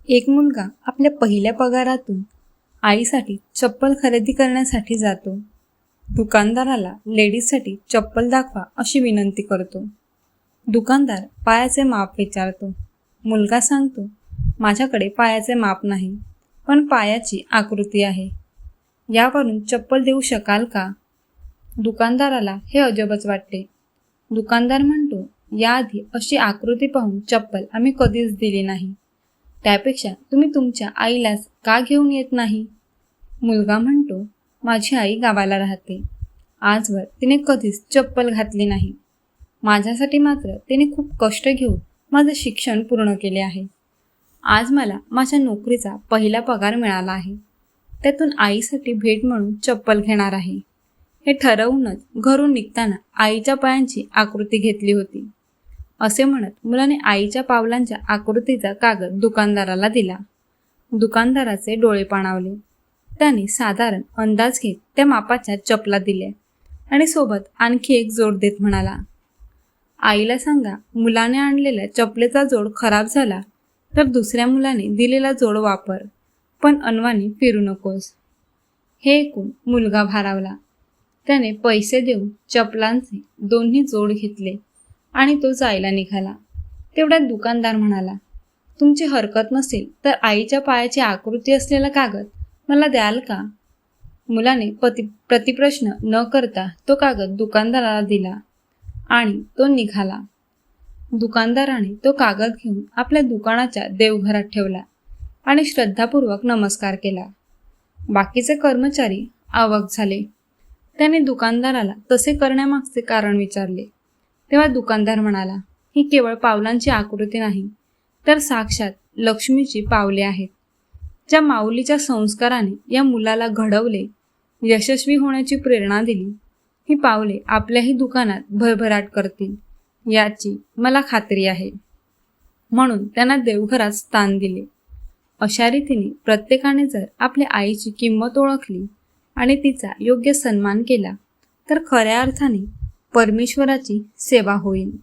एक मुलगा आपल्या पहिल्या पगारातून आईसाठी चप्पल खरेदी करण्यासाठी जातो. दुकानदाराला लेडीजसाठी चप्पल दाखवा अशी विनंती करतो. दुकानदार पायाचे माप विचारतो. मुलगा सांगतो, माझ्याकडे पायाचे माप नाही, पण पायाची आकृती आहे. यावरून चप्पल देऊ शकाल का? दुकानदाराला हे अजबच वाटते. दुकानदार म्हणतो, याआधी अशी आकृती पाहून चप्पल आम्ही कधीच दिली नाही. त्यापेक्षा तुम्ही तुमच्या आईलाच का घेऊन येत नाही? मुलगा म्हणतो, माझी आई गावाला राहते. आजवर तिने कधीच चप्पल घातली नाही. माझ्यासाठी मात्र तिने खूप कष्ट घेऊन माझे शिक्षण पूर्ण केले आहे. आज मला माझ्या नोकरीचा पहिला पगार मिळाला आहे. त्यातून आईसाठी भेट म्हणून चप्पल घेणार आहे. हे ठरवूनच घरून निघताना आईच्या पायांची आकृती घेतली होती. असे म्हणत मुलाने आईच्या पावलांच्या आकृतीचा कागद दुकानदाराला दिला. दुकानदाराचे डोळे पाणावले. त्याने साधारण अंदाज घेत त्या मापाच्या चपला दिल्या आणि सोबत आणखी एक जोड देत म्हणाला, आईला सांगा, मुलाने आणलेल्या चपलेचा जोड खराब झाला तर दुसऱ्या मुलाने दिलेला जोड वापर, पण अनवाणी फिरू नकोस. हे ऐकून मुलगा भारावला. त्याने पैसे देऊन चपलांचे दोन्ही जोड घेतले आणि तो जायला निघाला. तेवढ्यात दुकानदार म्हणाला, तुमची हरकत नसेल तर आईच्या पायाची आकृती असलेला कागद मला द्याल का? मुलाने प्रतिप्रश्न न करता तो कागद दुकानदाराला दिला आणि तो निघाला. दुकानदाराने तो कागद घेऊन आपल्या दुकानाच्या देवघरात ठेवला आणि श्रद्धापूर्वक नमस्कार केला. बाकीचे कर्मचारी अवाक झाले. त्याने दुकानदाराला तसे करण्यामागचे कारण विचारले. तेव्हा दुकानदार म्हणाला, ही केवळ पावलांची आकृती नाही, तर साक्षात लक्ष्मीची पावले आहेत. ज्या माऊलीच्या संस्काराने या मुलाला घडवले, यशस्वी होण्याची प्रेरणा दिली, ही पावले आपल्याही दुकानात भरभराट करतील याची मला खात्री आहे. म्हणून त्यांना देवघरात स्थान दिले. अशा रीतीने प्रत्येकाने जर आपल्या आईची किंमत ओळखली आणि तिचा योग्य सन्मान केला तर खऱ्या अर्थाने परमेश्वराची सेवा होईल.